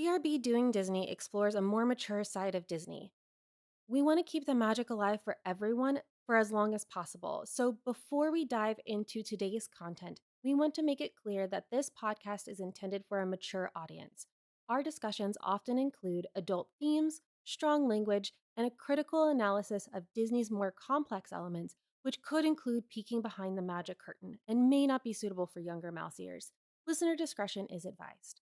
BRB Doing Disney explores a more mature side of Disney. We want to keep the magic alive for everyone for as long as possible. So before we dive into today's content, we want to make it clear that this podcast is intended for a mature audience. Our discussions often include adult themes, strong language, and a critical analysis of Disney's more complex elements, which could include peeking behind the magic curtain and may not be suitable for younger mouse ears. Listener discretion is advised.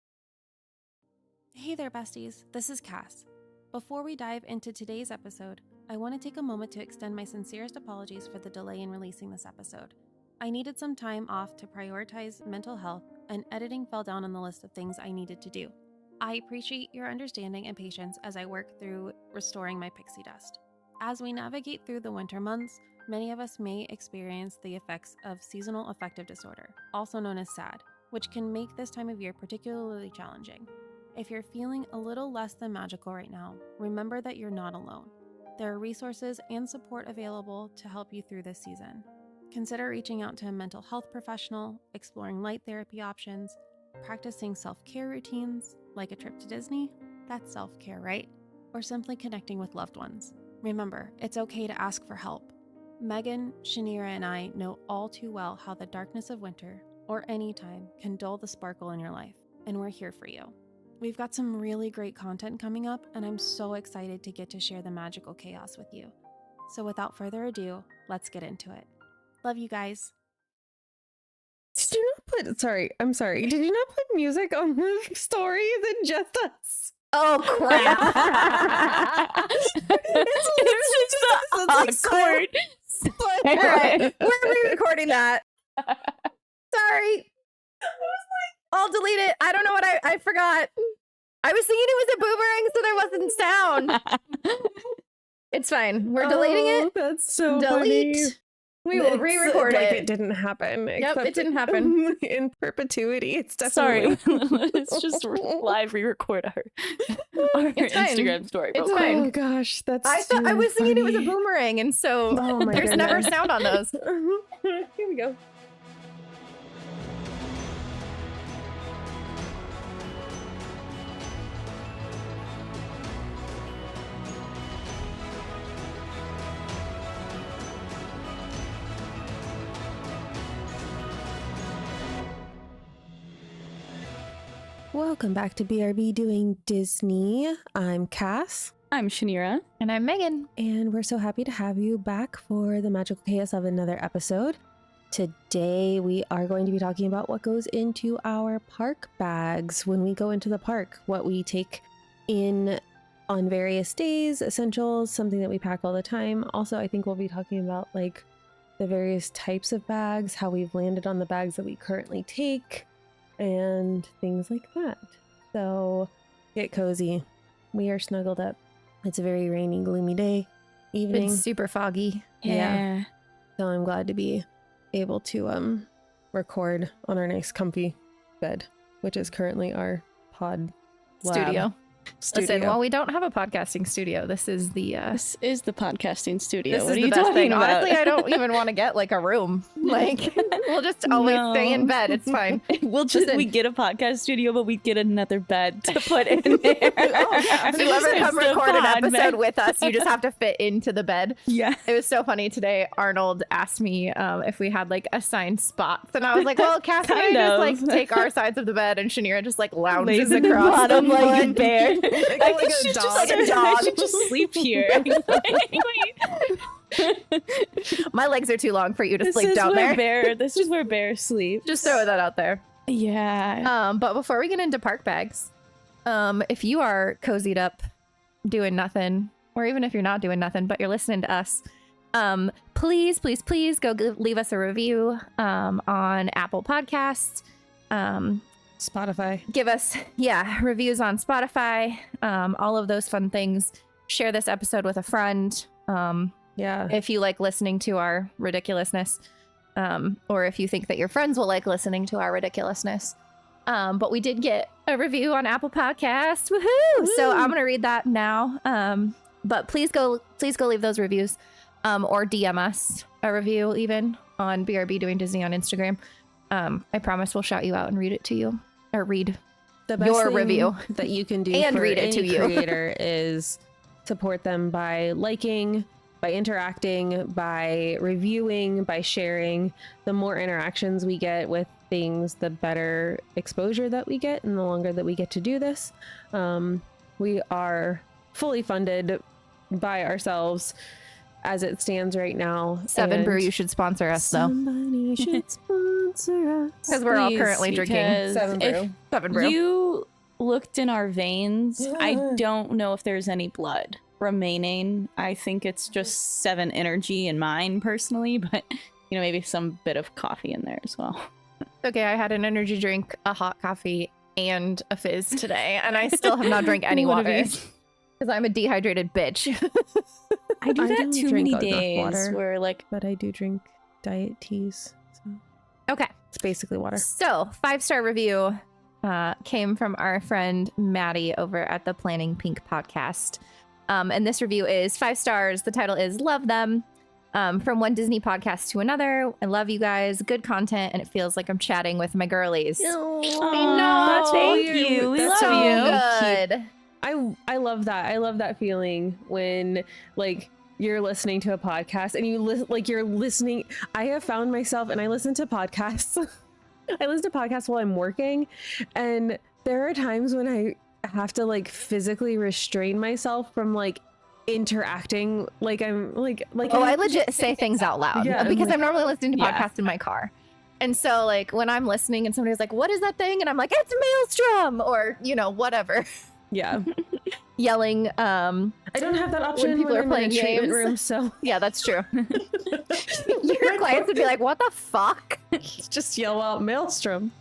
Hey there, besties. This is Cass. Before we dive into today's episode, I want to take a moment to extend my sincerest apologies for the delay in releasing this episode. I needed some time off to prioritize mental health, and editing fell down on the list of things I needed to do. I appreciate your understanding and patience as I work through restoring my pixie dust. As we navigate through the winter months, many of us may experience the effects of seasonal affective disorder, also known as SAD, which can make this time of year particularly challenging. If you're feeling a little less than magical right now, remember that you're not alone. There are resources and support available to help you through this season. Consider reaching out to a mental health professional, exploring light therapy options, practicing self-care routines, like a trip to Disney, that's self-care, right? Or simply connecting with loved ones. Remember, it's okay to ask for help. Megan, Shanira, and I know all too well how the darkness of winter, or any time, can dull the sparkle in your life, and we're here for you. We've got some really great content coming up, and I'm so excited to get to share the magical chaos with you. So without further ado, let's get into it. Love you guys. Did you not put, I'm sorry, did you not put music on the story? Is it just us? Oh, crap. it's awkward. All right, we're re-recording that. Sorry. I'll delete it. I don't know what I forgot. I was thinking it was a boomerang, so there wasn't sound. It's fine. We're deleting it. That's so Delete. funny. We will re-record like it. it didn't happen. Yep, it didn't happen. In perpetuity. It's definitely... Sorry. Let's just live re-record our Instagram story. It's quick. fine. Oh gosh, that's I was thinking it was a boomerang, and so there's never sound on those. Here we go. Welcome back to BRB Doing Disney. I'm Cass. I'm Shanira. And I'm Megan. And we're so happy to have you back for the magical chaos of another episode. Today we are going to be talking about what goes into our park bags when we go into the park, what we take in on various days, essentials, something that we pack all the time. Also, I think we'll be talking about like the various types of bags, how we've landed on the bags that we currently take, and things like that. So get cozy. We are snuggled up. It's a very rainy, gloomy day, evening. It's super foggy. Yeah. So I'm glad to be able to record on our nice comfy bed, which is currently our pod Studio. studio. Listen, well, we don't have a podcasting studio. This is the This is the podcasting studio. this What is are the you best talking thing. about? Honestly, I don't even want to get like a room. Like we'll just always stay in bed. It's fine. We get a podcast studio, but we get another bed to put in there. If you ever come record an episode with us, you just have to fit into the bed. Yeah. It was so funny today. Arnold asked me if we had like assigned spots, and I was like, "Well, Cassie and I Kind just of. like take our sides of the bed, and Shanira just like lounges Lays in the across bottom the like a foot." bear. I like should a just dog. Like a dog. I should just sleep here. My legs are too long for you to This sleep is down where there. This is where bears sleep. Just throw that out there. Yeah. But before we get into park bags, if you are cozied up doing nothing, or even if you're not doing nothing, but you're listening to us, please go leave us a review on Apple Podcasts. Spotify. Give us, reviews on Spotify, all of those fun things. Share this episode with a friend. Yeah. If you like listening to our ridiculousness, or if you think that your friends will like listening to our ridiculousness. But we did get a review on Apple Podcasts. Woohoo! So I'm going to read that now. But please go leave those reviews, or DM us a review even on BRB Doing Disney on Instagram. I promise we'll shout you out and read it to you, or read The best your thing review that you can do and for read it to any you. creator is support them by liking, by interacting, by reviewing, by sharing. The more interactions we get with things, the better exposure that we get, and the longer that we get to do this. We are fully funded by ourselves as it stands right now. Seven and Brew, you should sponsor us though, somebody should sponsor us. because we're all Please, currently drinking because Seven if Brew. Seven Brew. you looked in our veins, I Yeah. don't know if there's any blood remaining. I think it's just 7 energy in mine personally, but maybe some bit of coffee in there as well. Okay, I had an energy drink, a hot coffee, and a fizz today, and I still have not drank any One of water each. because I'm a dehydrated bitch. I do I that don't too drink many enough days water. where like But I do drink diet teas, so Okay, it's basically water. so 5-star review came from our friend Maddie over at the Planning Pink podcast. And this review is 5 stars. The title is Love Them. From one Disney podcast to another. I love you guys. Good content, and it feels like I'm chatting with my girlies. Aw, thank you. We love so you. good. I love that. I love that feeling when like you're listening to a podcast and you're listening. I have found myself, and I listen to podcasts. I listen to podcasts while I'm working, and there are times when I have to like physically restrain myself from like interacting like I'm like Oh, I legit say things out loud Yeah, I'm because like- I'm normally listening to Yeah. podcasts in my car. And so like when I'm listening and somebody's like, what is that thing? And I'm like, it's Maelstrom, or whatever. yeah. Yelling. I don't have that option when people are I'm playing in a treatment games. room, so Yeah, that's true. Your clients would be like, what the fuck? just yell out Maelstrom.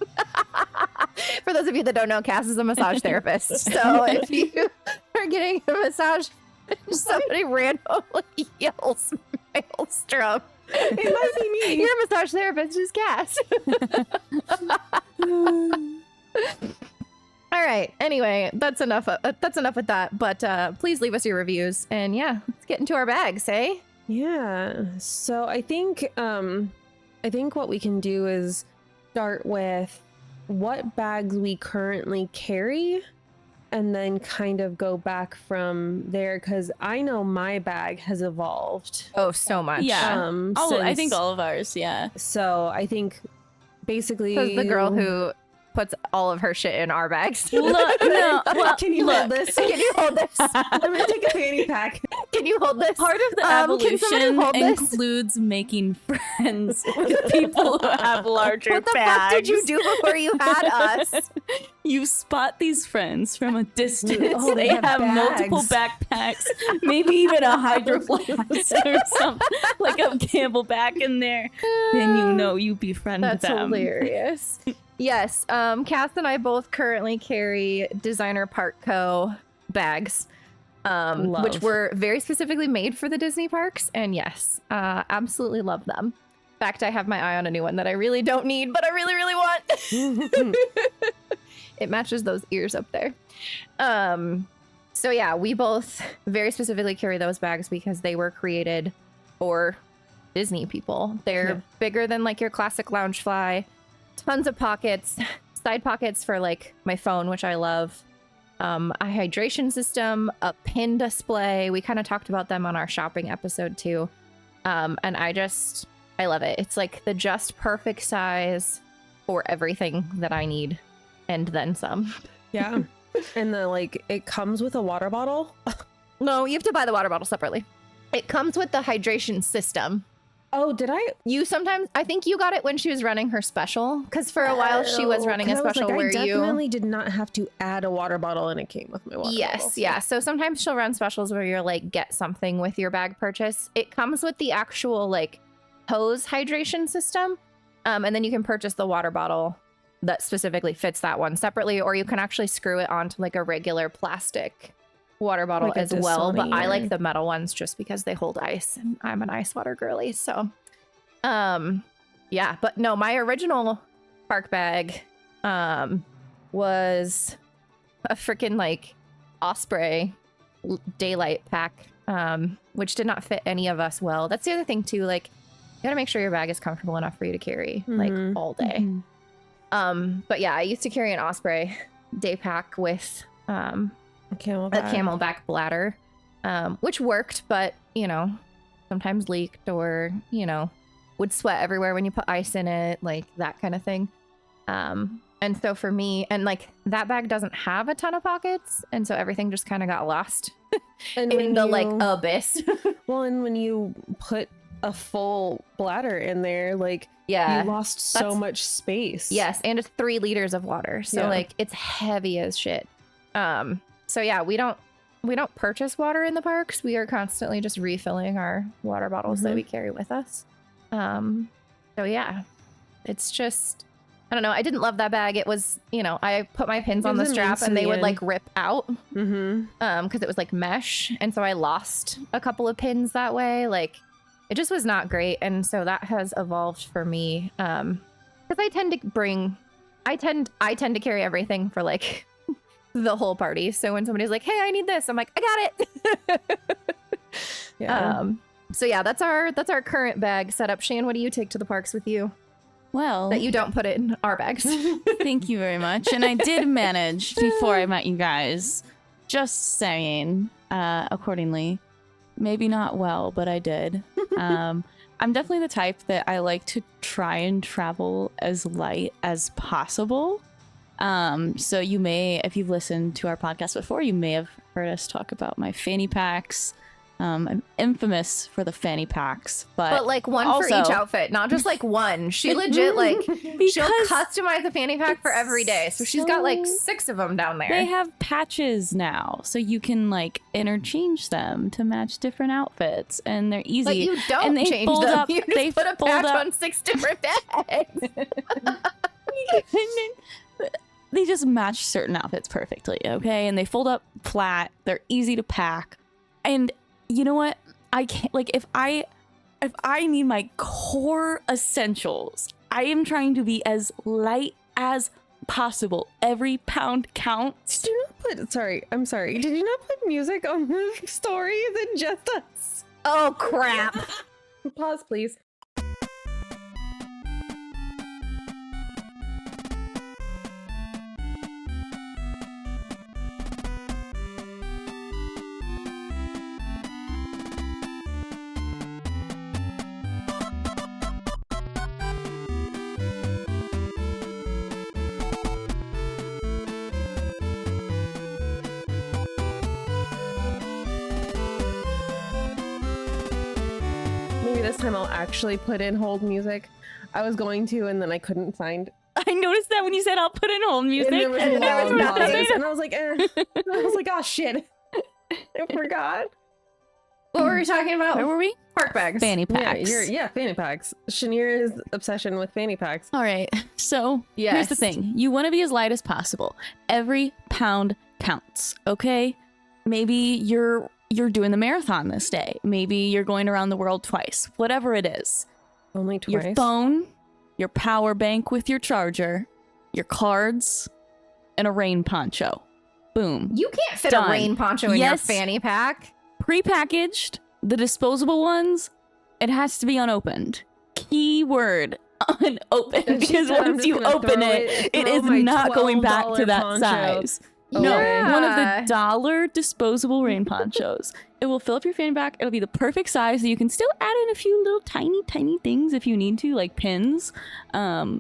For those of you that don't know, Cass is a massage therapist. So if you are getting a massage, somebody randomly yells Maelstrom. It might be me. Your massage therapist is Cass. All right. Anyway, that's enough. That's enough with that. But please leave us your reviews, and yeah, let's get into our bags, eh? Yeah. So I think what we can do is start with what bags we currently carry, and then kind of go back from there, because I know my bag has evolved. Oh, so much. Yeah. I think since- all of ours, yeah. So I think basically Says the girl who puts all of her shit in our bags. Look, no, well, Can you hold this? Can you hold this? I'm gonna take a fanny pack. Can you hold this? part of the Can somebody evolution hold this? includes making friends with people who have larger What the bags. fuck did you do before you had us? You spot these friends from a distance. Oh, they they have have multiple bags. backpacks, maybe even a hydro flask or something, like a Campbell back in there. Then you know you befriend That's them. hilarious. Yes, Cass and I both currently carry Designer Park Co. bags, Love. which were very specifically made for the Disney parks. And yes, absolutely love them. In fact, I have my eye on a new one that I really don't need, but I really, really want. It matches those ears up there. So yeah, we both very specifically carry those bags because they were created for Disney people. They're Yeah. bigger than like your classic Loungefly. Tons of pockets, side pockets for like my phone, which I love. A hydration system, a pin display. We kind of talked about them on our shopping episode too. And I love it. It's like the just perfect size for everything that I need and then some. Yeah. And it comes with a water bottle. No, you have to buy the water bottle separately. It comes with the hydration system. Oh, did I? I think you got it when she was running her special, because for a while she was running a 'Cause I was special like, where I you. definitely did not have to add a water bottle, and it came with my water bottle. Yes, yeah. So sometimes she'll run specials where you're like, get something with your bag purchase. It comes with the actual like hose hydration system. And then you can purchase the water bottle that specifically fits that one separately, or you can actually screw it onto like a regular plastic water bottle Like a as well. But I Dasani like or- the metal ones just because they hold ice, and I'm an ice water girly. So, yeah. But no, my original park bag was a freaking like Osprey daylight pack, which did not fit any of us well. That's the other thing too. Like, you gotta make sure your bag is comfortable enough for you to carry like Mhm. all day. But yeah, I used to carry an Osprey day pack with a Camelback. camelback bladder, which worked, but sometimes leaked, or would sweat everywhere when you put ice in it, like that kind of thing. And so for me, and like that bag doesn't have a ton of pockets, and so everything just kind of got lost in the like abyss. Well, and when you put a full bladder in there, like you lost so much space. Yes, and it's 3 liters of water, so like it's heavy as shit. So yeah, we don't purchase water in the parks. We are constantly just refilling our water bottles that we carry with us. So yeah, it's just, I don't know. I didn't love that bag. It was, I put my pins on the strap and they would like rip out because it was like mesh. And so I lost a couple of pins that way. Like it just was not great. And so that has evolved for me. Because I tend to carry everything for like the whole party. So when somebody's like, hey, I need this, I'm like, I got it. So yeah, that's our current bag setup. Shan, what do you take to the parks with you? Well, That you don't put it in our bags. thank you very much. And I did manage before I met you guys. Just saying, accordingly. Maybe not well, but I did. I'm definitely the type that I like to try and travel as light as possible. So you may, if you've listened to our podcast before, you may have heard us talk about my fanny packs. I'm infamous for the fanny packs, but like one also, for each outfit, not just like one. She legit like she'll customize the fanny pack for every day. So she's got like 6 of them down there. They have patches now, so you can like interchange them to match different outfits, and they're easy. But you don't and they change fold them. up. You just They put a fold patch up. on 6 different bags. They just match certain outfits perfectly, okay? And they fold up flat. They're easy to pack, and you know what? I can't, like, if I need my core essentials, I am trying to be as light as possible. Every pound counts. Did you not put, I'm sorry. Did you not put music on the story? Is it just us? Oh crap. Pause, please. This time I'll actually put in hold music. I was going to, and then I couldn't find. I noticed that when you said I'll put in hold music. And there was long pauses, I and I was like, oh shit, I forgot. What were we talking about? Where were we? Park bags. Fanny packs. Yeah, fanny packs. Shanira's obsession with fanny packs. All right. So here's the thing. You want to be as light as possible. Every pound counts, okay? Maybe you're doing the marathon this day. Maybe you're going around the world twice. Whatever it is. Only twice. Your phone, your power bank with your charger, your cards, and a rain poncho. Boom. You can't fit Done. a rain poncho in your fanny pack. Prepackaged, the disposable ones, it has to be unopened. Keyword unopened, because once you open it, it is not going back to that size. No, one of the $1 disposable rain ponchos. It will fill up your fanny pack. It'll be the perfect size, so you can still add in a few little tiny things if you need to, like pins,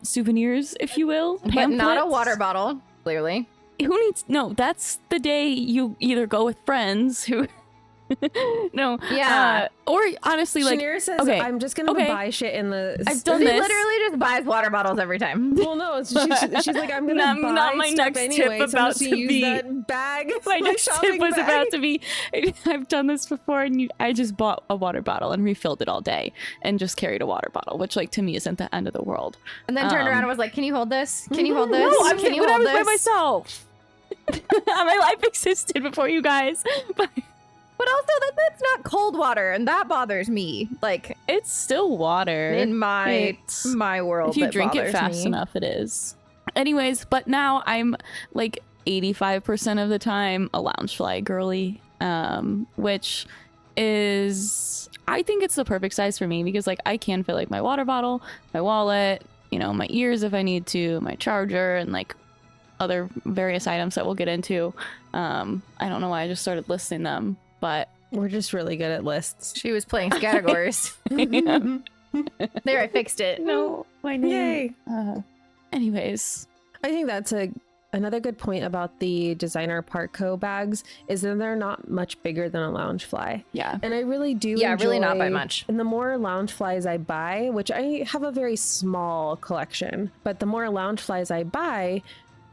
souvenirs, if you will. But not a water bottle, clearly. Who needs... No, that's the day you either go with friends who... No. Yeah. Or honestly, like... Shanira says, I'm just going to buy shit in the... I've done She this. literally just buys water bottles every time. Well, no, she's like, I'm going to buy not my stuff next anyway, tip so I'm about just to gonna use be... that bag. My next tip was about to be... I've done this before, and I just bought a water bottle and refilled it all day and just carried a water bottle, which, like, to me isn't the end of the world. And then turned around and was like, can you hold this? Can you hold this? No, I'm Can you when I hold was by this? myself. My life existed before you guys. But also, that's not cold water, and that bothers me. Like, It's still water. in my world, If you that drink it bothers fast me. enough, it is. Anyways, but now I'm like 85% of the time a Loungefly girly, which is, I think it's the perfect size for me because like I can fit like my water bottle, my wallet, you know, my ears if I need to, my charger, and like other various items that we'll get into. I don't know why I just started listing them, but We're just really good at lists. She was playing categories. There, I fixed it. no, my name. Yay. Anyways, I think that's another good point about the designer Parkco bags is that they're not much bigger than a Loungefly. yeah. And I really do Yeah, really not by enjoy- much. And the more Loungeflies I buy, which I have a very small collection, but the more Loungeflies I buy,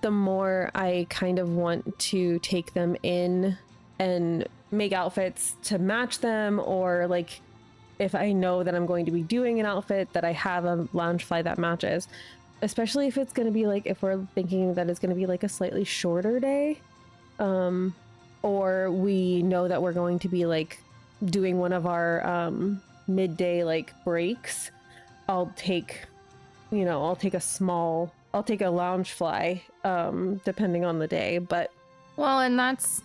the more I kind of want to take them in and make outfits to match them, or like if I know that I'm going to be doing an outfit that I have a Loungefly that matches, especially if it's going to be like, if we're thinking that it's going to be like a slightly shorter day, or we know that we're going to be like doing one of our midday like breaks, I'll take a Loungefly, depending on the day. But Well, and that's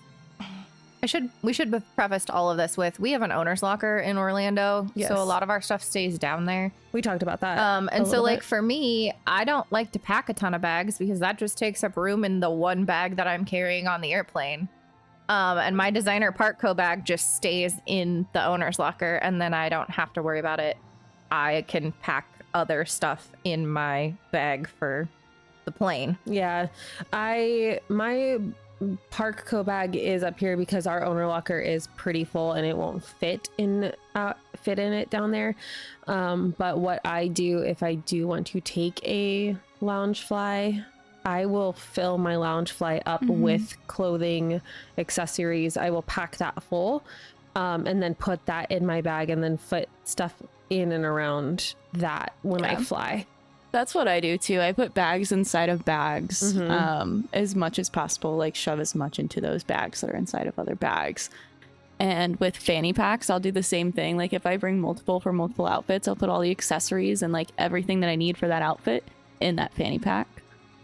we should have prefaced all of this with we have an owner's locker in Orlando, Yes. so a lot of our stuff stays down there. we talked about that. And so little like bit. for me, I don't like to pack a ton of bags because that just takes up room in the one bag that I'm carrying on the airplane. And my designer Parkco bag just stays in the owner's locker, and then I don't have to worry about it. I can pack other stuff in my bag for the plane. Yeah, my Parkco bag is up here because our owner locker is pretty full and it won't fit in it down there. But what I do, if I do want to take a Loungefly, I will fill my Loungefly up with clothing, accessories. I will pack that full, and then put that in my bag and then fit stuff in and around that when I fly. That's what I do too. I put bags inside of bags, as much as possible, like shove as much into those bags that are inside of other bags. And with fanny packs, I'll do the same thing. Like if I bring multiple outfits, I'll put all the accessories and like everything that I need for that outfit in that fanny pack.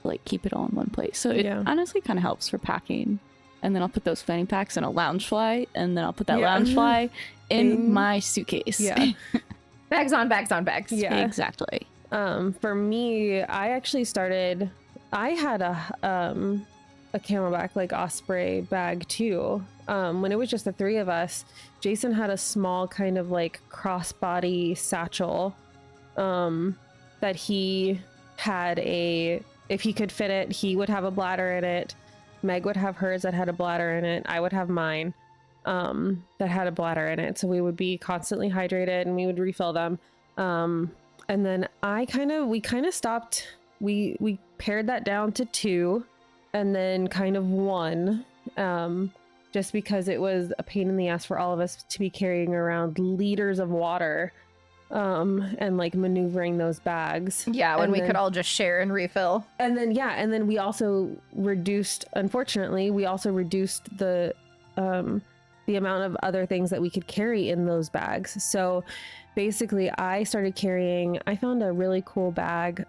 Like keep it all in one place. So it honestly kind of helps for packing. And then I'll put those fanny packs in a Loungefly, and then I'll put that Loungefly in my suitcase. Yeah. Bags on bags on bags. Yeah. Exactly. For me, I had a Camelback like Osprey bag too. When it was just the three of us, Jason had a small kind of like crossbody satchel, that he had if he could fit it, he would have a bladder in it. Meg would have hers that had a bladder in it. I would have mine, that had a bladder in it. So we would be constantly hydrated and we would refill them. And then we kind of stopped. We pared that down to 2 and then kind of 1, just because it was a pain in the ass for all of us to be carrying around liters of water, and like maneuvering those bags. Yeah, when And we then- could all just share and refill. And then we also reduced, unfortunately, the amount of other things that we could carry in those bags. So basically I found a really cool bag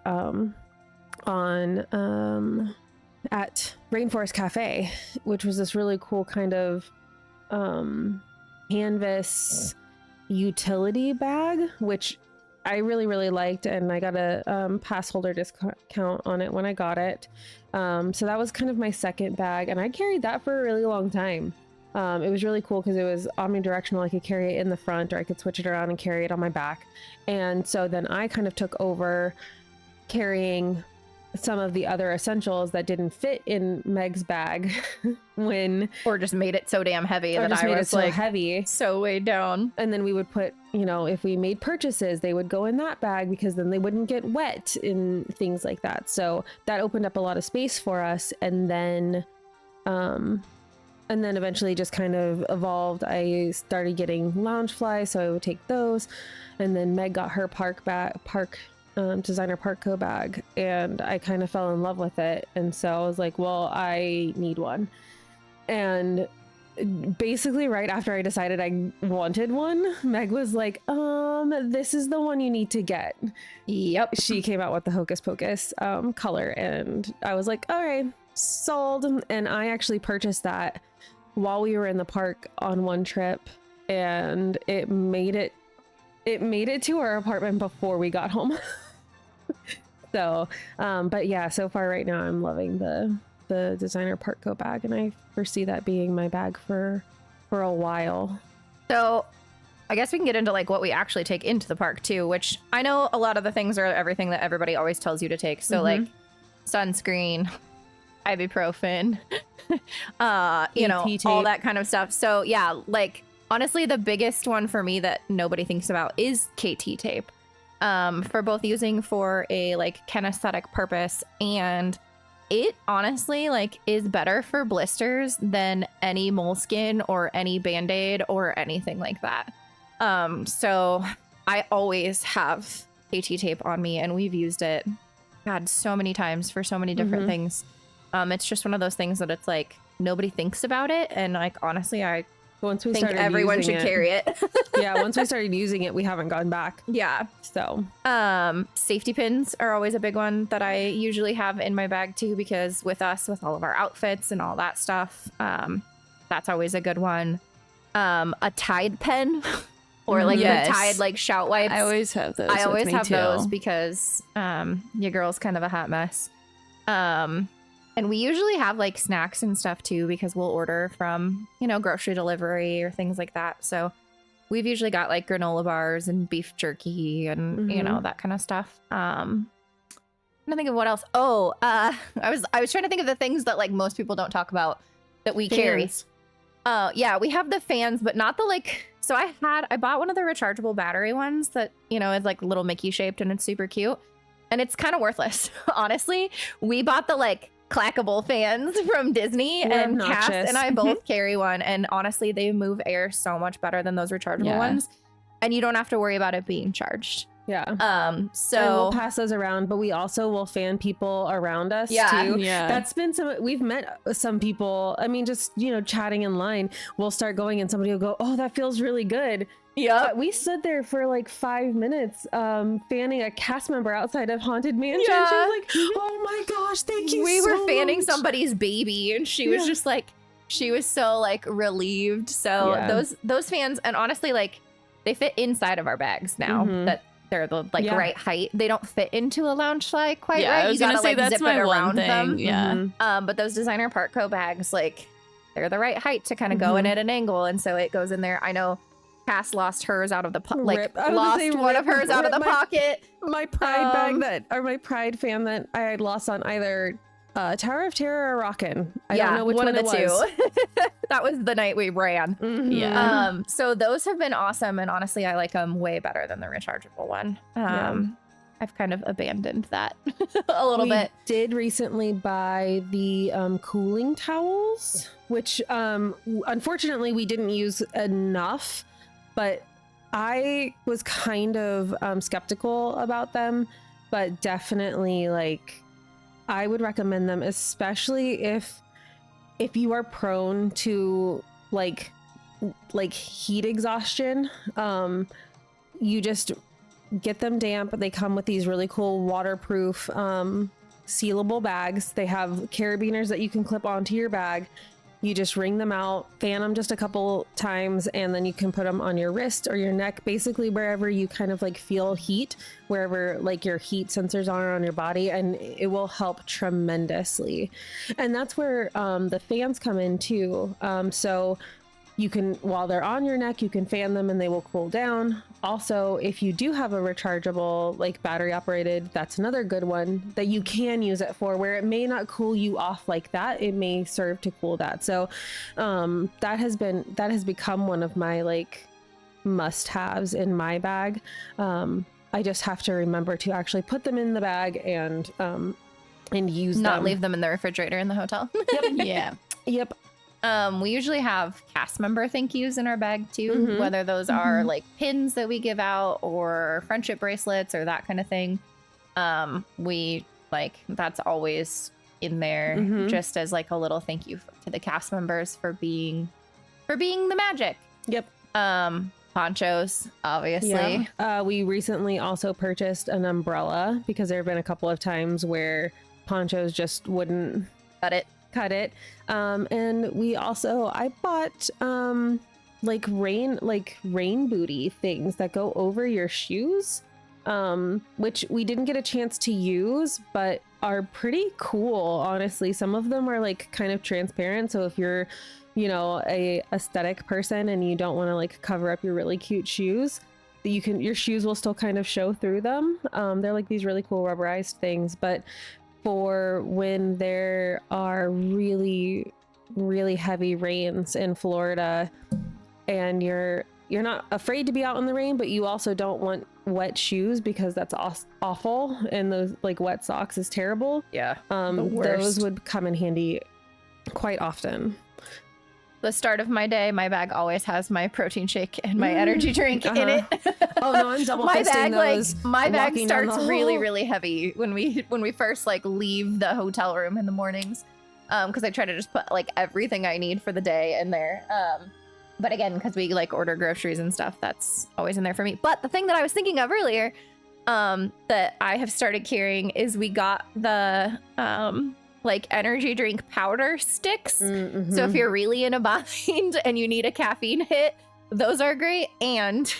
at Rainforest Cafe, which was this really cool kind of canvas utility bag, which I really, really liked, and I got a pass holder discount on it when I got it. So that was kind of my second bag, and I carried that for a really long time. It was really cool because it was omnidirectional. I could carry it in the front, or I could switch it around and carry it on my back. And so then I kind of took over carrying some of the other essentials that didn't fit in Meg's bag Or just made it so damn heavy that just I made it was so like heavy. so weighed down. And then we would put, if we made purchases, they would go in that bag because then they wouldn't get wet and things like that. So that opened up a lot of space for us. And then eventually just kind of evolved. I started getting Loungefly, so I would take those. And then Meg got her designer Parkco bag, and I kind of fell in love with it. And so I was like, well, I need one. And basically right after I decided I wanted one, Meg was like, this is the one you need to get. Yep. She came out with the Hocus Pocus color, and I was like, all right, sold. And I actually purchased that while we were in the park on one trip, and it made it to our apartment before we got home. So but yeah, so far right now I'm loving the the designer part coat bag, and I foresee that being my bag for a while. So I guess we can get into like what we actually take into the park too, which I know a lot of the things are everything that everybody always tells you to take. So like sunscreen, ibuprofen, you know, tape. all that kind of stuff. So yeah, like honestly, the biggest one for me that nobody thinks about is KT tape. For both using for a like kinesthetic purpose, and it honestly like is better for blisters than any moleskin or any band-aid or anything like that. So I always have KT tape on me, and we've used it, God, so many times for so many different things. It's just one of those things that it's like nobody thinks about it, and like honestly, I once we think everyone should carry it. Yeah, once we started using it, we haven't gone back. Yeah. So safety pins are always a big one that I usually have in my bag too, because with us, with all of our outfits and all that stuff, that's always a good one. A Tide pen or like the Tide like shout wipes. I always have those. I always have too. those because your girl's kind of a hot mess. And we usually have like snacks and stuff too, because we'll order from, you know, grocery delivery or things like that. So we've usually got like granola bars and beef jerky and, you know, that kind of stuff. I'm trying to think of what else. Oh, I was trying to think of the things that like most people don't talk about that we carry. Yeah, we have the fans, but not the like, so I bought one of the rechargeable battery ones that, you know, is like little Mickey shaped and it's super cute. And it's kind of worthless, honestly. We bought the like clackable fans from Disney, and Cass and I both carry one, and honestly they move air so much better than those rechargeable ones, and you don't have to worry about it being charged. So and we'll pass those around, but we also will fan people around us too. That's been we've met some people, I mean, just, you know, chatting in line, we'll start going and somebody will go, oh, that feels really good. Yeah, we stood there for like 5 minutes fanning a cast member outside of Haunted Mansion. She was like, oh my gosh, thank you. We were fanning much. Somebody's baby, and she was just like, she was so like relieved. So those fans, and honestly, like they fit inside of our bags now that they're the like right height. They don't fit into a lounge fly quite right. I was you gotta gonna say like that's zip my it one around thing. them. But those designer Partco bags, like they're the right height to kind of go in at an angle, and so it goes in there. I know Cass lost hers out of the lost one of hers out of the pocket. My pride bag my pride fan that I had lost on either Tower of Terror or Rockin'. I don't know which one of the it was. two. That was the night we ran. So those have been awesome, and honestly, I like them way better than the rechargeable one. I've kind of abandoned that a little bit. We did recently buy the cooling towels, which unfortunately we didn't use enough. But I was kind of skeptical about them, but definitely like I would recommend them, especially if you are prone to like heat exhaustion. You just get them damp. They come with these really cool waterproof sealable bags. They have carabiners that you can clip onto your bag. You just wring them out, fan them just a couple times, and then you can put them on your wrist or your neck, basically wherever you kind of like feel heat, wherever like your heat sensors are on your body, and it will help tremendously. And that's where the fans come in too. So you can, while they're on your neck, you can fan them and they will cool down. Also, if you do have a rechargeable, like battery operated, that's another good one that you can use it for, where it may not cool you off like that. It may serve to cool that. So that has become one of my like must-haves in my bag. I just have to remember to actually put them in the bag and use them. Not leave them in the refrigerator in the hotel. Yep. We usually have cast member thank yous in our bag too, whether those are like pins that we give out or friendship bracelets or that kind of thing. We like, that's always in there just as like a little thank you to the cast members for being the magic. Yep. Ponchos, obviously. Yeah. We recently also purchased an umbrella because there have been a couple of times where ponchos just wouldn't cut it. And we also, I bought rain booty things that go over your shoes. which we didn't get a chance to use, but are pretty cool, honestly. Some of them are like kind of transparent, so if you're, you know, a aesthetic person and you don't want to like cover up your really cute shoes, your shoes will still kind of show through them. They're like these really cool rubberized things, but for when there are really heavy rains in Florida and you're not afraid to be out in the rain, but you also don't want wet shoes because that's awful, and those like wet socks is terrible. Yeah, those would come in handy quite often. The start of my day, my bag always has my protein shake and my energy drink in it. Oh no, I'm double my fisting bag, those. Like my bag starts really really heavy when we first like leave the hotel room in the mornings, because I try to just put like everything I need for the day in there. But again, because we like order groceries and stuff, that's always in there for me. But the thing that I was thinking of earlier, that I have started carrying is we got the like energy drink powder sticks. Mm-hmm. So if you're really in a bind and you need a caffeine hit, those are great. And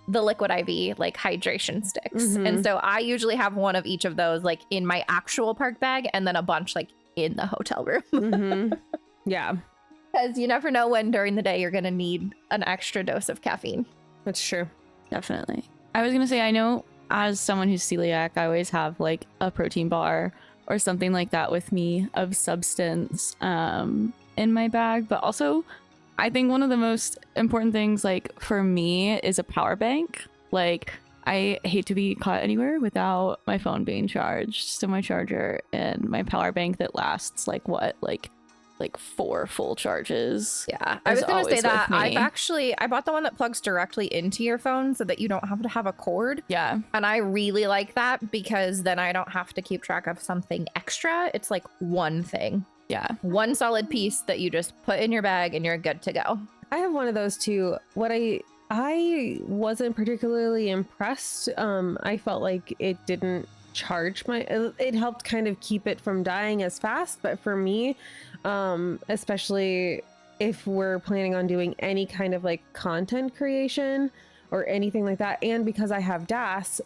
the liquid IV like hydration sticks. Mm-hmm. And so I usually have one of each of those like in my actual park bag, and then a bunch like in the hotel room. Mm-hmm. Yeah. Because you never know when during the day you're going to need an extra dose of caffeine. That's true. Definitely. I was going to say, I know as someone who's celiac, I always have like a protein bar or something like that with me of substance in my bag. But also, I think one of the most important things like for me is a power bank. Like, I hate to be caught anywhere without my phone being charged. So my charger and my power bank that lasts like 4 full charges. Yeah, I was going to say that I bought the one that plugs directly into your phone so that you don't have to have a cord. Yeah. And I really like that because then I don't have to keep track of something extra. It's like one thing. Yeah. One solid piece that you just put in your bag and you're good to go. I have one of those too. What I wasn't particularly impressed. I felt like it didn't charge it helped kind of keep it from dying as fast, but for me, especially if we're planning on doing any kind of like content creation or anything like that, and because I have DAS,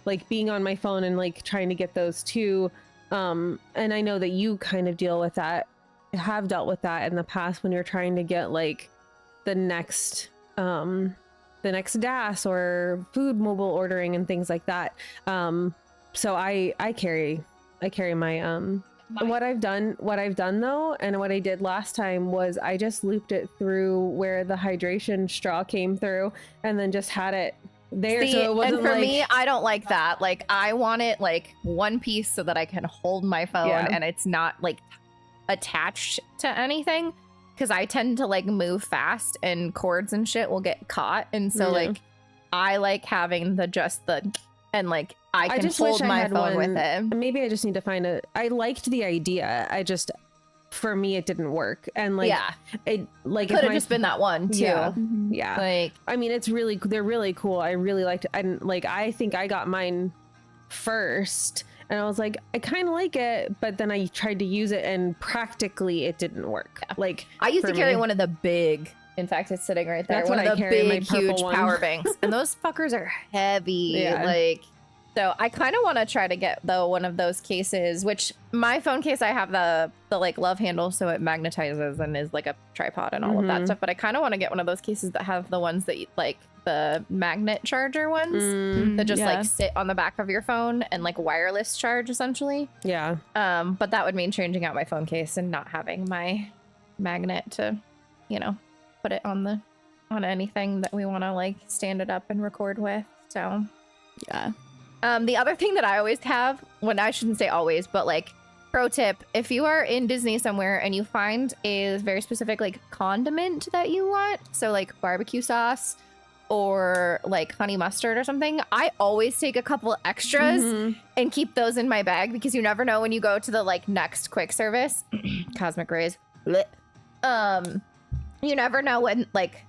like being on my phone and like trying to get those too, and I know that you kind of have dealt with that in the past when you're trying to get like the next DAS or food mobile ordering and things like that. So I carry my what I've done though, and what I did last time was I just looped it through where the hydration straw came through and then just had it there. See, so it wasn't, and for like, me, I don't like that. Like I want it like one piece so that I can hold my phone and it's not like attached to anything, because I tend to like move fast and cords and shit will get caught, and so like I like having and like I can hold my phone with it. Maybe I just need to find I liked the idea. For me, it didn't work. And like, it like could have just been that one too. Yeah. Like, I mean, they're really cool. I really liked it. And like, I think I got mine first and I was like, I kind of like it, but then I tried to use it and practically it didn't work. Yeah. Like I used to carry one of the big, in fact, it's sitting right there. That's one what of the I carry, big, huge power banks. And those fuckers are heavy. Yeah. Like, so I kind of want to try to get though one of those cases, which my phone case, I have the like love handle, so it magnetizes and is like a tripod and all of that stuff. But I kind of want to get one of those cases that have the ones that like the magnet charger ones that just like sit on the back of your phone and like wireless charge essentially. Yeah. But that would mean changing out my phone case and not having my magnet to, you know, put it on anything that we want to like stand it up and record with. So yeah. The other thing that I always have, when I shouldn't say always, but like pro tip, if you are in Disney somewhere and you find a very specific like condiment that you want, so like barbecue sauce or like honey mustard or something, I always take a couple extras and keep those in my bag, because you never know when you go to the like next quick service, cosmic rays, you never know when like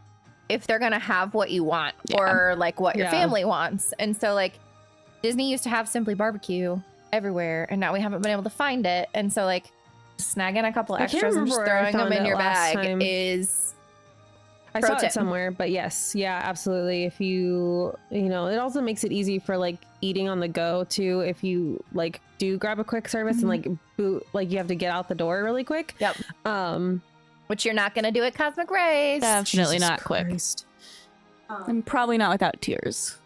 if they're gonna have what you want or like what your family wants. And so like Disney used to have Simply Barbecue everywhere, and now we haven't been able to find it. And so, like, snagging a couple extras and just throwing them in your bag is... I Pro saw tip. it somewhere, but yes, yeah, absolutely. If you know, it also makes it easy for like eating on the go too. If you like do grab a quick service and like boot, like you have to get out the door really quick. Yep. Which you're not going to do at Cosmic Rays. Definitely Jesus not quick. Christ. And probably not without tears.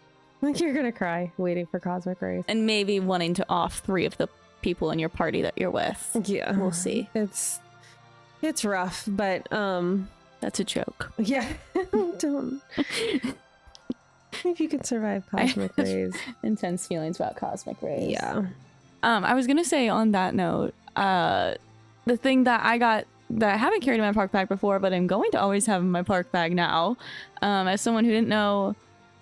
Like you're gonna cry waiting for Cosmic Rays. And maybe wanting to off 3 of the people in your party that you're with. Yeah, We'll see. It's rough, but That's a joke. yeah, don't. If you could survive Cosmic Rays. Intense feelings about Cosmic Rays. Yeah. I was gonna say on that note, the thing that I got that I haven't carried in my park bag before, but I'm going to always have in my park bag now, as someone who didn't know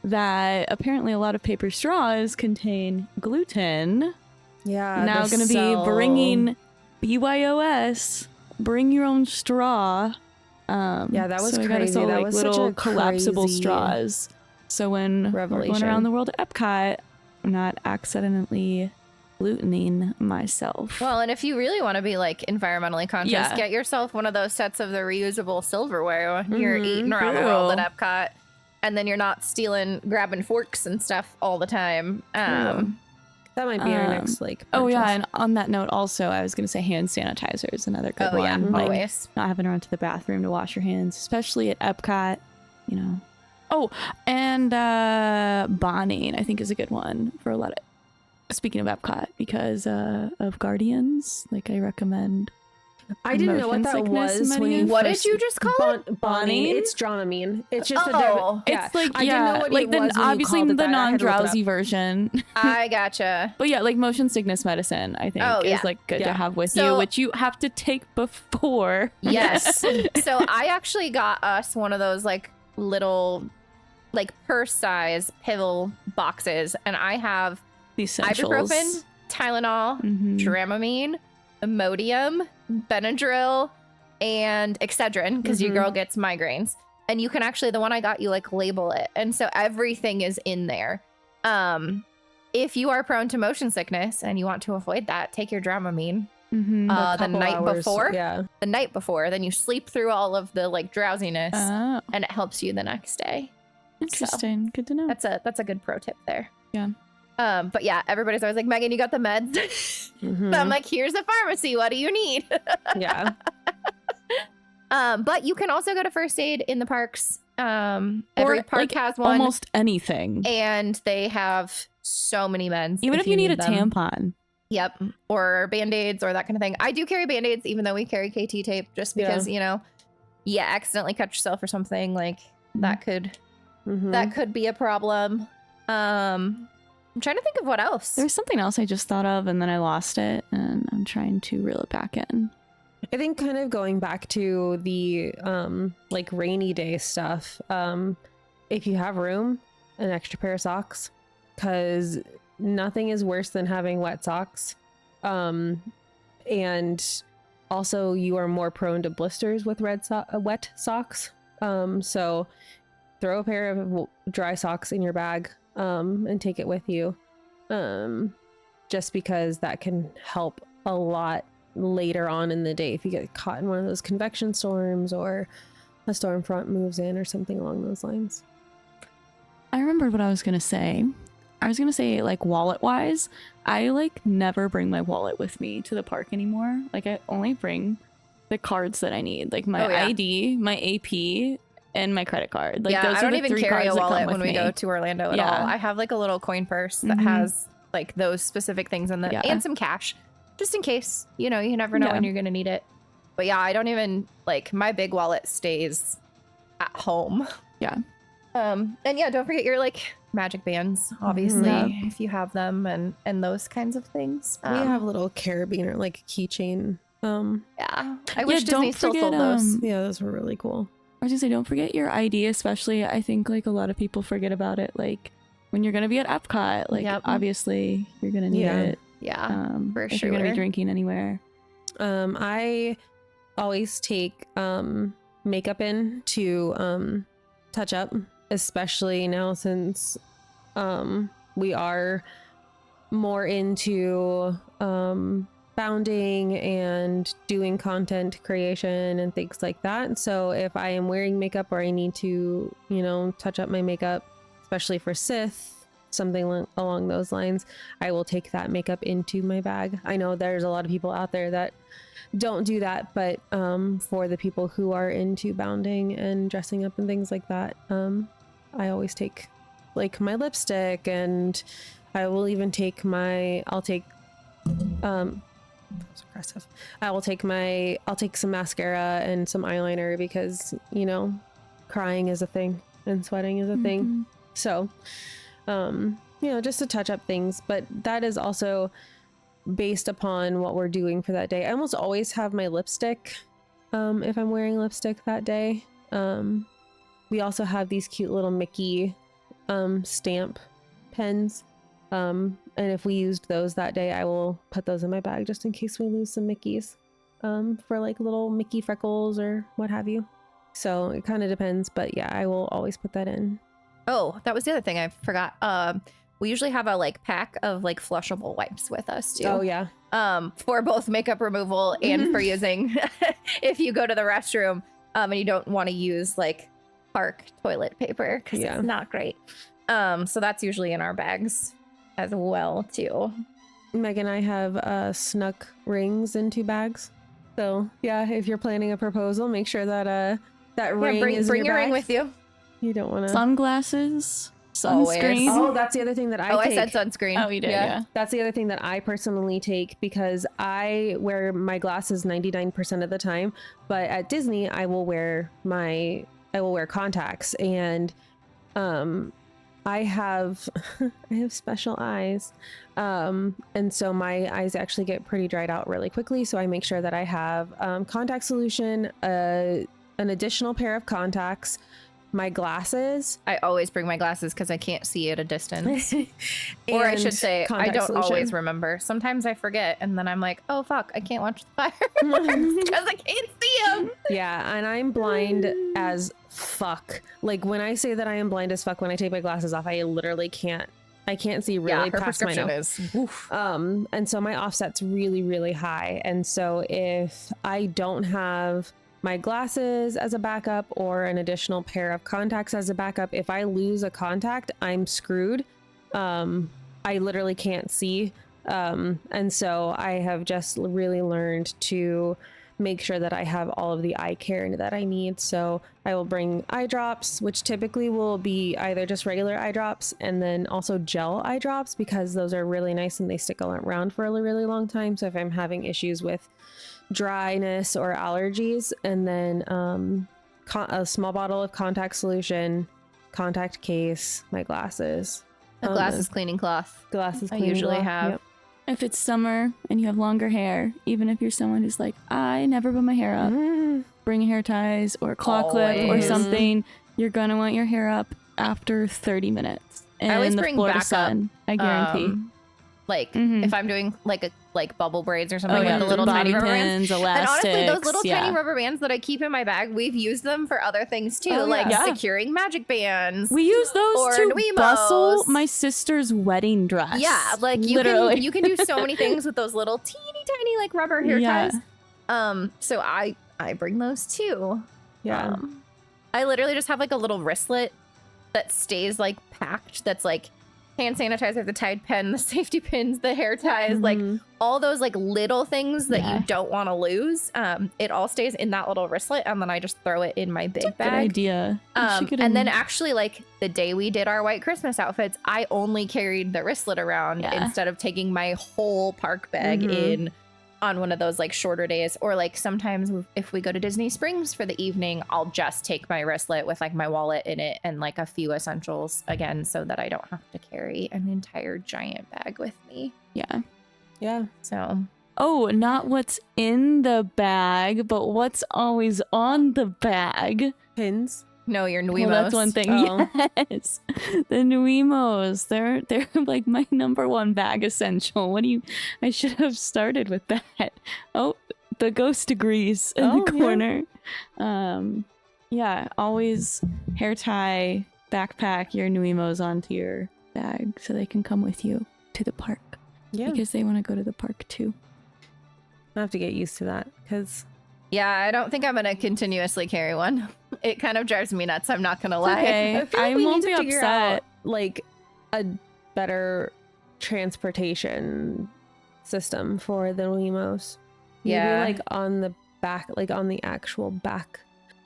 that apparently a lot of paper straws contain gluten. Yeah. Now going to be bringing BYOS, bring your own straw. Yeah, that was so crazy. I got us all, That like, was little such a collapsible crazy straws. So when we're going revelation. around the world at Epcot, I'm not accidentally glutening myself. Well, and if you really want to be like environmentally conscious, Yeah. get yourself one of those sets of the reusable silverware when you're eating around the True. world at Epcot. And then you're not grabbing forks and stuff all the time. That might be our next like. Oh yeah, purchase. and on that note, also I was gonna say hand sanitizer is another good Oh yeah, one. Like, always. not having to run to the bathroom to wash your hands, especially at Epcot, you know. Oh, and bonding I think is a good one for a lot of. Speaking of Epcot, because of Guardians, like I recommend. I didn't know what motion that sickness was when you. medication. What first- did you just call it? Bonning. Boning? It's Dramamine. It's just a Oh. different. It's like I didn't know what like it the was when you obviously called it the that. I had to look it up. non-drowsy version. I gotcha. But yeah, like motion sickness medicine, I think Oh, yeah. is like good Yeah. to have with So- you, which you have to take before. Yes. So I actually got us one of those like little like purse size pill boxes, and I have The essentials. ibuprofen, Tylenol, Mhm. Dramamine, Imodium, Benadryl, and Excedrin because your girl gets migraines. And you can actually, the one I got, you like label it, and so everything is in there. If you are prone to motion sickness and you want to avoid that, take your Dramamine Mhm. A the couple night hours, before. Yeah. The night before, then you sleep through all of the like drowsiness, Oh, and it helps you the next day. interesting. Good to know. That's a good pro tip there. Yeah. But yeah, everybody's always like, Megan, you got the meds? Mhm. So I'm like, here's a pharmacy. What do you need? Yeah. But you can also go to first aid in the parks. Every Or, park like, has one, Almost anything. and they have so many meds. Even if you need a them. tampon. Yep, or band-aids or that kind of thing. I do carry band-aids, even though we carry KT tape, just because you know, you accidentally cut yourself or something like that could Mhm. that could be a problem. I'm trying to think of what else. There's something else I just thought of and then I lost it and I'm trying to reel it back in. I think kind of going back to the like rainy day stuff, if you have room, an extra pair of socks, because nothing is worse than having wet socks. And also you are more prone to blisters with wet socks. So throw a pair of dry socks in your bag and take it with you. Just because that can help a lot later on in the day if you get caught in one of those convection storms or a storm front moves in or something along those lines. I remembered what I was gonna say. I was gonna say, like, wallet wise, I like never bring my wallet with me to the park anymore. Like, I only bring the cards that I need, like my ID, my AP, and my credit card. Like, those I are don't the even 3 carry cards a that come wallet with when we me. go to Orlando at Yeah. all. I have like a little coin purse that Mhm. has like those specific things in the Yeah. and some cash, just in case. You know, you never know Yeah. when you're gonna need it. But yeah, I don't even like my big wallet stays at home. Yeah. And yeah, don't forget your like magic bands, obviously, Yeah. if you have them and those kinds of things. We have little carabiner, like keychain. Yeah. I wish don't Disney still sold forget, those. Yeah, those were really cool. I was gonna say, don't forget your ID, especially. I think like a lot of people forget about it. Like when you're gonna be at Epcot, like Yep. obviously you're gonna need Yeah. it. Yeah. for if you're gonna be sure. drinking anywhere. I always take makeup in to touch up, especially now since we are more into bounding and doing content creation and things like that. So if I am wearing makeup or I need to, you know, touch up my makeup, especially for Sith, something along those lines, I will take that makeup into my bag. I know there's a lot of people out there that don't do that, but for the people who are into bounding and dressing up and things like that, I always take like my lipstick, and I will even take I'll take that was aggressive. I'll take some mascara and some eyeliner because, you know, crying is a thing and sweating is a thing. So, you know, just to touch up things, but that is also based upon what we're doing for that day. I almost always have my lipstick, if I'm wearing lipstick that day. We also have these cute little Mickey, stamp pens. And if we used those that day, I will put those in my bag just in case we lose some Mickeys, for like little Mickey freckles or what have you. So it kind of depends, but yeah, I will always put that in. Oh, that was the other thing I forgot. We usually have a like pack of like flushable wipes with us too. Oh yeah. For both makeup removal and for using if you go to the restroom, and you don't want to use like park toilet paper because it's not great. So that's usually in our bags as well too. Meg and I have snuck rings into bags. So yeah, if you're planning a proposal, make sure that that ring is bring in your bag. ring with you. You don't want to. Sunglasses, sunscreen. Oh, that's the other thing that I take. I said sunscreen. Oh, you did, yeah. That's the other thing that I personally take because I wear my glasses 99% of the time, but at Disney I will wear contacts, and I have special eyes, and so my eyes actually get pretty dried out really quickly, so I make sure that I have contact solution, an additional pair of contacts, my glasses. I always bring my glasses because I can't see at a distance. Or I should say, I don't always remember. Sometimes I forget, and then I'm like, oh fuck, I can't watch the fireworks because I can't see them. Yeah, and I'm blind as fuck. Like when I say that I am blind as fuck, when I take my glasses off, I literally can't. I can't see really past my nose. And so my offset's really, really high. And so if I don't have my glasses as a backup or an additional pair of contacts as a backup, if I lose a contact, I'm screwed. I literally can't see. And so I have just really learned to make sure that I have all of the eye care that I need. So I will bring eye drops, which typically will be either just regular eye drops and then also gel eye drops, because those are really nice and they stick around for a really long time. So if I'm having issues with dryness or allergies, and then a small bottle of contact solution, contact case, my glasses, A glasses cleaning cloth. Glasses I cleaning usually cloth. have. Yep. If it's summer and you have longer hair, even if you're someone who's like, I never put my hair up, bring hair ties or a claw clip or something, you're gonna want your hair up after 30 minutes. And I always the bring Florida backup, sun, I guarantee. If I'm doing like bubble braids or something yeah, with the little tiny rubber pins, bands. elastics, And honestly, those little tiny rubber bands that I keep in my bag, we've used them for other things too, securing magic bands. We use those or to Nuimos. bustle my sister's wedding dress. Yeah, like you can do so many things with those little teeny tiny like rubber hair ties. So I bring those too. Yeah. I literally just have like a little wristlet that stays like packed. That's like hand sanitizer, the Tide pen, the safety pins, the hair ties, like all those like little things that you don't want to lose. It all stays in that little wristlet, and then I just throw it in my big bag. Good idea. And then actually, like the day we did our white Christmas outfits, I only carried the wristlet around instead of taking my whole park bag in on one of those like shorter days. Or like sometimes if we go to Disney Springs for the evening, I'll just take my wristlet with like my wallet in it and like a few essentials again, so that I don't have to carry an entire giant bag with me. Yeah. So not what's in the bag, but what's always on the bag. Pins. no, your Nuimos. Well, that's one thing. Oh. Yes, the Nuimos. They're like my number one bag essential. I should have started with that. Oh, the ghost agrees in the corner. Yeah, always hair tie, backpack your Nuimos onto your bag so they can come with you to the park. Yeah. Because they want to go to the park too. I have to get used to that because Yeah, I don't think I'm gonna continuously carry one. It kind of drives me nuts. I'm not gonna lie. Okay, I feel like I we won't need be to figure upset. out like a better transportation system for the Wemos. Maybe Yeah. like on the back, like on the actual back.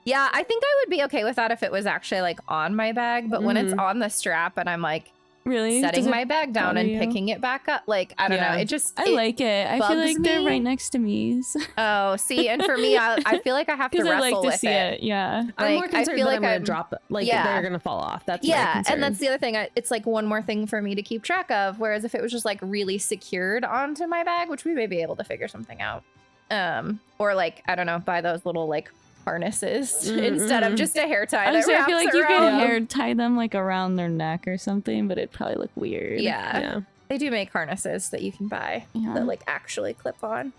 Yeah, I think I would be okay with that if it was actually like on my bag, but when it's on the strap and I'm like Really? setting Does it my bag down bother and you? picking it back up, like I don't know, Yeah. it just I like it. I feel bugs like they're me. right next to me. Oh, see, and for me, I feel like I have to Because I wrestle like to with see it. Yeah. I'm more Like, I concerned feel that like I'm gonna I'm- drop, like yeah. they're gonna fall off. That's my Yeah, concern. and that's the other thing. It's like one more thing for me to keep track of. Whereas if it was just like really secured onto my bag, which we may be able to figure something out, or like I don't know, buy those little like harnesses instead of just a hair tie. Honestly, that I feel wraps like you could around. hair tie them like around their neck or something, but it'd probably look weird. Yeah, they do make harnesses that you can buy Yeah. that like actually clip on.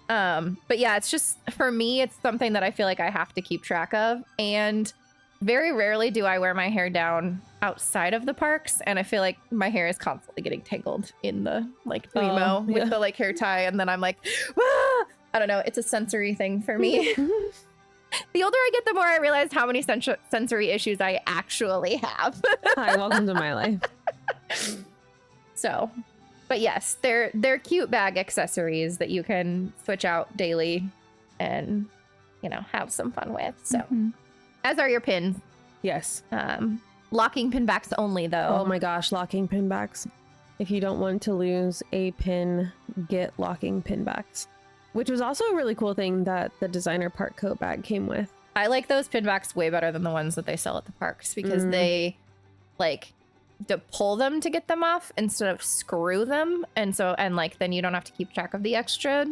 But yeah, it's just for me, it's something that I feel like I have to keep track of, and very rarely do I wear my hair down outside of the parks, and I feel like my hair is constantly getting tangled in the like limo yeah. with the like hair tie, and then I'm like, ah! I don't know, it's a sensory thing for me. The older I get, the more I realize how many sensory issues I actually have. Hi, welcome to my life. So, but yes, they're cute bag accessories that you can switch out daily and, you know, have some fun with. So, Mhm. as are your pins. Yes. Locking pin backs only, though. Oh my gosh, locking pin backs. If you don't want to lose a pin, get locking pin backs. Which was also a really cool thing that the designer park coat bag came with. I like those pin backs way better than the ones that they sell at the parks because they like to pull them to get them off instead of screw them, and like then you don't have to keep track of the extra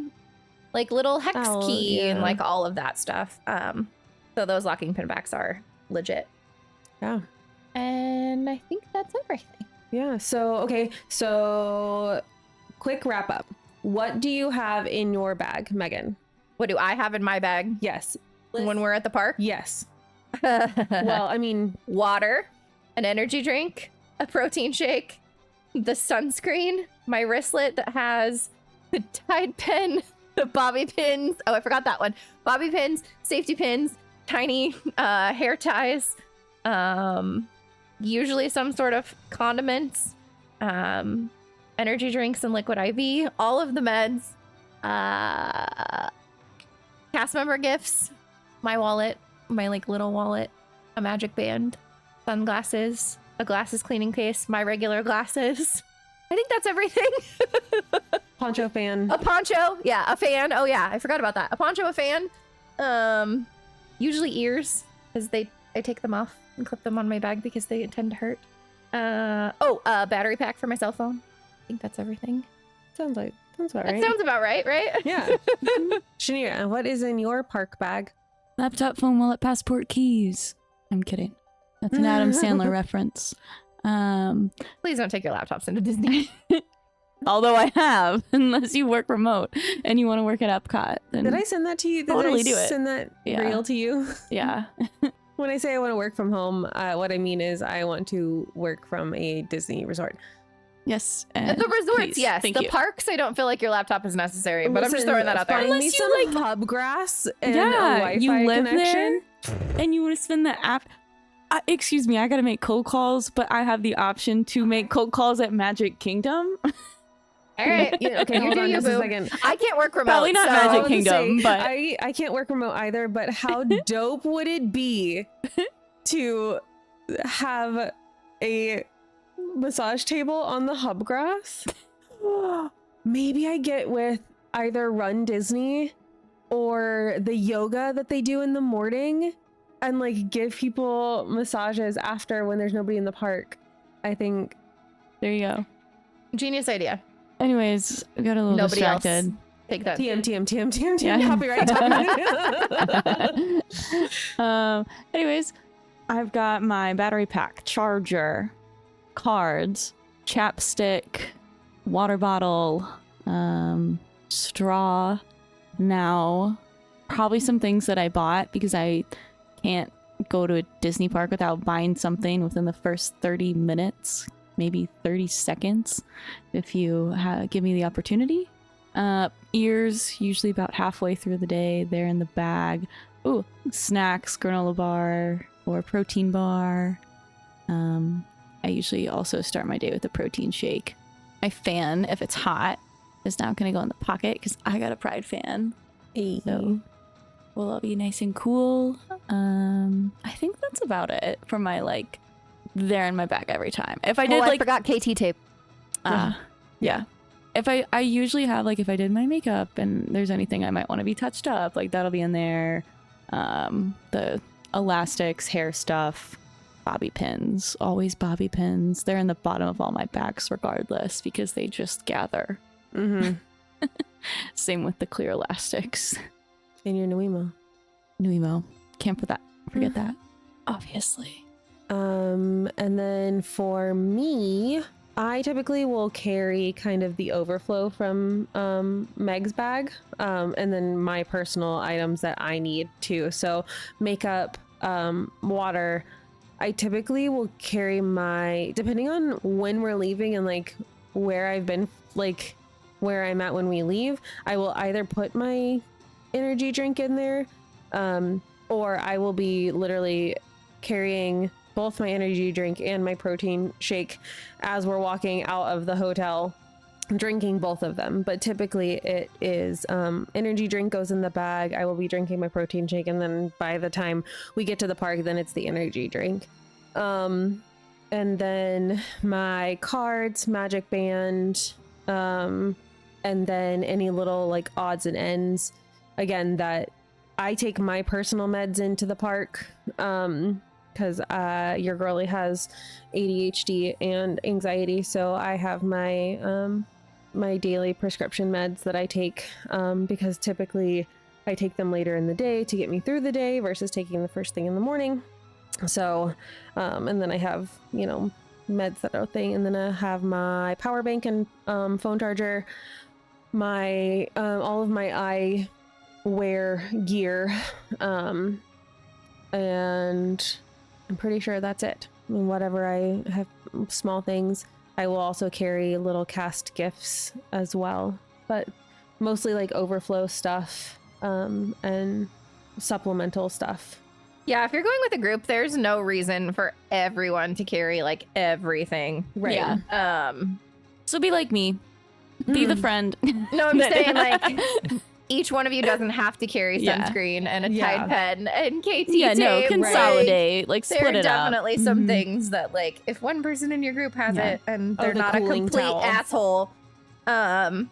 like little hex key and like all of that stuff. So those locking pin backs are legit. Yeah. And I think that's everything. Yeah. So, okay. So, quick wrap up. What do you have in your bag, Megan? What do I have in my bag Yes. when we're at the park? Yes. Well, I mean, Water, an energy drink, a protein shake, the sunscreen, my wristlet that has the Tide pen, the bobby pins. Oh, I forgot that one. Bobby pins, safety pins, tiny hair ties, usually some sort of condiments, energy drinks and liquid IV, all of the meds, cast member gifts, my wallet, my like little wallet, a magic band, sunglasses, a glasses cleaning case, my regular glasses. I think that's everything. poncho fan. A poncho, yeah, a fan. Oh yeah, I forgot about that. A poncho, a fan. Usually ears, because I take them off and clip them on my bag because they tend to hurt. A battery pack for my cell phone. I think that's everything. Sounds about That right. sounds about right? Yeah. Shanira, what is in your park bag? Laptop, phone, wallet, passport, keys. I'm kidding. That's an Adam Sandler reference. Please don't take your laptops into Disney. Although I have, unless you work remote and you want to work at Epcot. Then Did I send that to you? Did Totally I do it. send that Yeah. reel to you? Yeah. When I say I want to work from home, what I mean is I want to work from a Disney resort. Yes. The and resorts, please. yes. Thank The you. parks, I don't feel like your laptop is necessary, but I'm just Listen, throwing that out there. Find me Unless some you, like- hub grass and a Yeah, Wi-Fi you live connection. there and you want to spend the app. Excuse me, I gotta make cold calls, but I have the option to make cold calls at Magic Kingdom. All right. Yeah, okay, You hold do on you, just a boo. second. I can't work remote. Probably not so- Magic I was gonna Kingdom, but- I can't work remote either, but how dope would it be to have a massage table on the hub grass? Maybe I get with either Run Disney or the yoga that they do in the morning and like give people massages after when there's nobody in the park. I think There you go. Genius idea. Anyways, I got a little Nobody else. distracted. Take that. TM. Yeah. Copyright. Anyways, I've got my battery pack, charger, cards, chapstick, water bottle, straw. Now, probably some things that I bought because I can't go to a Disney park without buying something within the first 30 minutes, maybe 30 seconds, if you give me the opportunity. Ears, usually about halfway through the day. They're in the bag. Ooh, snacks, granola bar or protein bar. I usually also start my day with a protein shake. My fan, if it's hot, is now going to go in the pocket because I got a Pride fan. Hey. So we'll all be nice and cool. I think that's about it for my, like, they're in my bag every time. If I did, I like, forgot KT tape. yeah. If I usually have, like, if I did my makeup and there's anything I might want to be touched up, like, that'll be in there. The elastics, hair stuff, bobby pins, always bobby pins. They're in the bottom of all my bags regardless because they just gather. Mm-hmm. Same with the clear elastics. And your Nuimo. Nuimo. Can't forget that. Obviously. And then for me, I typically will carry kind of the overflow from Meg's bag, and then my personal items that I need too. So makeup, water. I typically will carry my, depending on when we're leaving and like where I've been, like where I'm at when we leave, I will either put my energy drink in there, or I will be literally carrying both my energy drink and my protein shake as we're walking out of the hotel, drinking both of them. But typically it is energy drink goes in the bag. I will be drinking my protein shake, and then by the time we get to the park, then it's the energy drink. And then my cards, magic band, and then any little like odds and ends. Again, that I take my personal meds into the park, because your girlie has ADHD and anxiety, so I have my my daily prescription meds that I take, because typically I take them later in the day to get me through the day versus taking the first thing in the morning. So, and then I have, you know, meds that are a thing, and then I have my power bank and phone charger, my all of my eyewear gear, and I'm pretty sure that's it. I mean, whatever I have, small things. I will also carry little cast gifts as well, but mostly like overflow stuff, and supplemental stuff. Yeah, if you're going with a group, there's no reason for everyone to carry like everything. Right. Yeah. So be like me. Be the friend. No, I'm saying like each one of you doesn't have to carry Yeah. sunscreen and a Yeah. Tide pen and KT Yeah, no, tape. consolidate. Like, There split are it up. definitely some things that like if one person in your group has Yeah. it and Oh, they're the not a cooling complete towel. asshole, and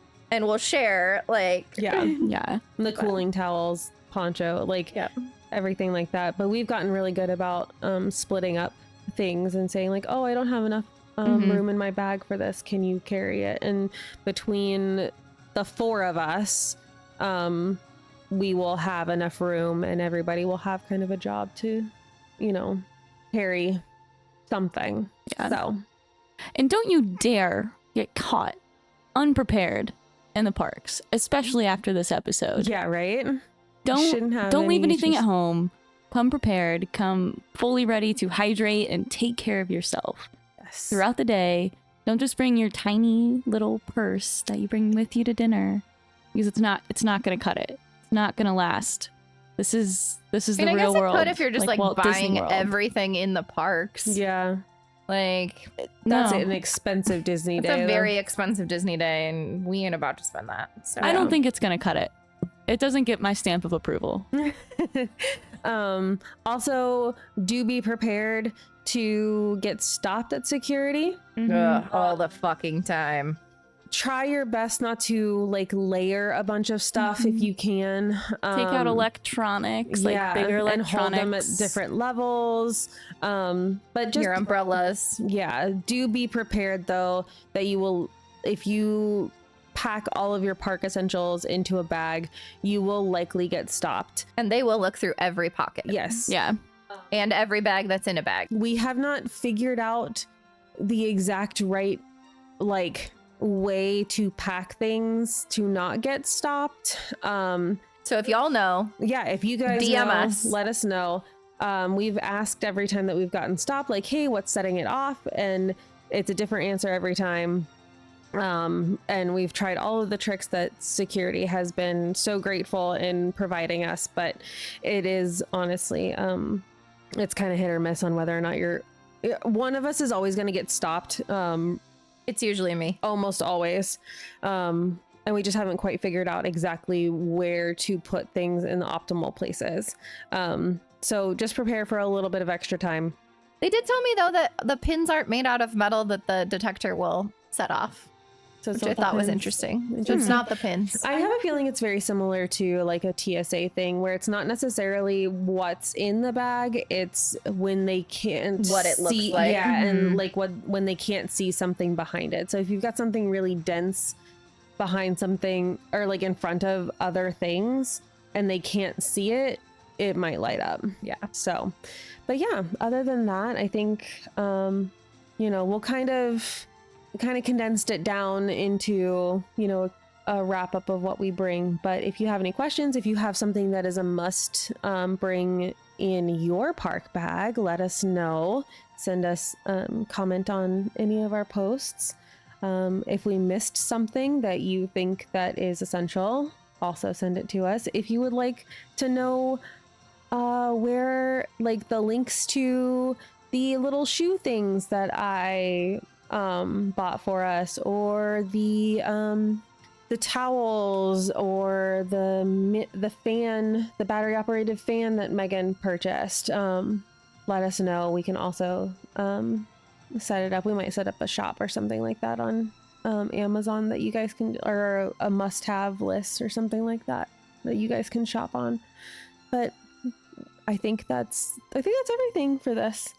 will share, like Yeah. Yeah. The cooling towels, poncho, like Yep. everything like that. But we've gotten really good about splitting up things and saying like, oh, I don't have enough room in my bag for this. Can you carry it? And between the four of us, we will have enough room, and everybody will have kind of a job to, you know, carry something. Yeah. So, And don't you dare get caught unprepared in the parks, especially after this episode. yeah, right? Don't have leave any anything issues. at home. Come prepared. Come fully ready to hydrate and take care of yourself Yes. throughout the day. Don't just bring your tiny little purse that you bring with you to dinner, because it's not going to cut it. It's not going to last. This is I the mean, I real guess world. it could if you're just like Walt Disney buying World. everything in the parks. Yeah. Like That's No. an expensive Disney it's day. a though. very expensive Disney day, and we ain't about to spend that. So I don't think it's going to cut it. It doesn't get my stamp of approval. Also, do be prepared to get stopped at security. Ugh, all the fucking time. Try your best not to like layer a bunch of stuff if you can. Take out electronics, like bigger and electronics. hold them at different levels. But just Your umbrellas. yeah, do be prepared though that you will, if you pack all of your park essentials into a bag, you will likely get stopped. And they will look through every pocket. Yes. Yeah. And every bag that's in a bag. We have not figured out the exact right like way to pack things to not get stopped. So if y'all know, Yeah, if you guys DM know, us. let us know. We've asked every time that we've gotten stopped, like, hey, what's setting it off? And it's a different answer every time. And we've tried all of the tricks that security has been so grateful in providing us, but it is honestly, it's kind of hit or miss on whether or not one of us is always going to get stopped. It's usually me. Almost always. And we just haven't quite figured out exactly where to put things in the optimal places. So just prepare for a little bit of extra time. They did tell me, though, that the pins aren't made out of metal that the detector will set off. So Which I thought was interesting. So it's not the pins. I have a feeling it's very similar to like a TSA thing where it's not necessarily what's in the bag, it's when they can't What it looks see, like. yeah, and like when they can't see something behind it. So if you've got something really dense behind something or like in front of other things and they can't see it, it might light up. Yeah. So, but yeah, other than that, I think we'll kind of condensed it down into, a wrap up of what we bring. But if you have any questions, if you have something that is a must bring in your park bag, let us know. Send us comment on any of our posts. If we missed something that you think that is essential, also send it to us. If you would like to know where like the links to the little shoe things that I bought for us, or the towels, or the fan, the battery operated fan that Megan purchased, let us know. We can also set it up. We might set up a shop or something like that on Amazon that you guys can, or a must-have list or something like that you guys can shop on. But I think that's everything for this.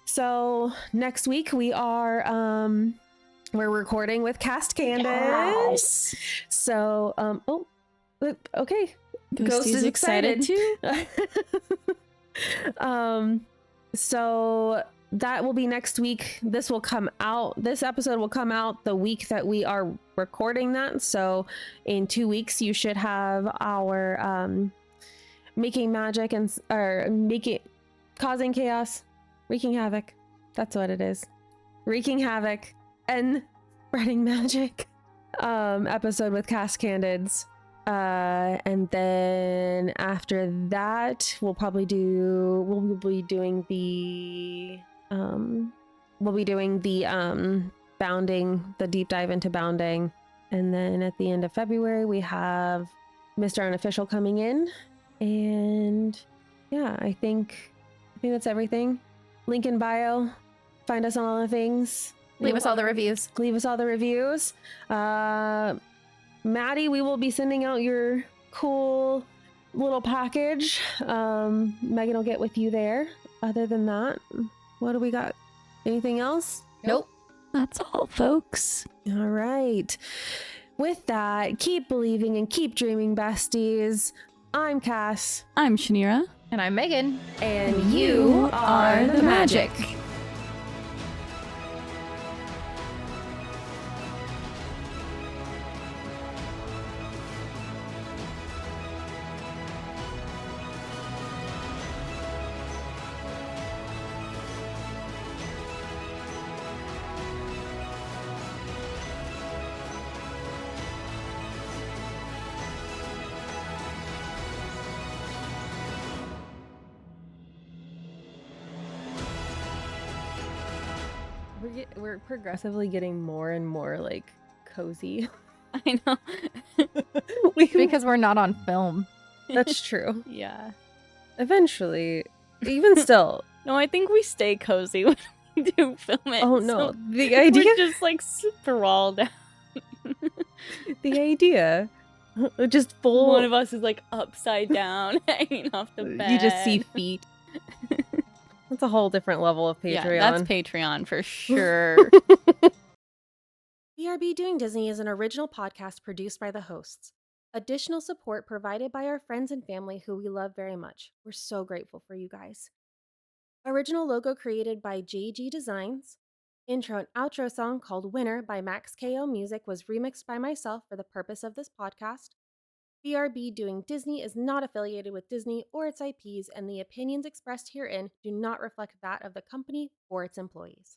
So next week we're recording with Cast Candid. Yes. So okay. Ghost is excited too. So that will be next week. This episode will come out the week that we are recording that. So in 2 weeks you should have our making magic causing chaos, wreaking havoc. That's what it is. Wreaking havoc and spreading magic episode with Cast Candids. And then after that, we'll be doing the bounding, the deep dive into bounding. And then at the end of February, we have Mr. Unofficial coming in. And yeah, I think that's everything. Link in bio. Find us on all the things. Leave us all the reviews. Maddie, we will be sending out your cool little package. Megan will get with you there. Other than that, what do we got? Anything else? Nope. That's all, folks. All right. With that, keep believing and keep dreaming, besties. I'm Cass. I'm Shanira. And I'm Megan. And you are the magic. We're progressively getting more and more like cozy. I know. Because we're not on film. That's true. Yeah. Eventually, even still. No, I think we stay cozy when we do film it. Oh no, so the idea we're just like sprawled out. The idea, just full. One of us is like upside down, hanging off the bed. You just see feet. That's a whole different level of Patreon. Yeah, that's Patreon for sure. BRB Doing Disney is an original podcast produced by the hosts. Additional support provided by our friends and family who we love very much. We're so grateful for you guys. Original logo created by JG Designs. Intro and outro song called Winner by Max KO Music was remixed by myself for the purpose of this podcast. BRB Doing Disney is not affiliated with Disney or its IPs, and the opinions expressed herein do not reflect that of the company or its employees.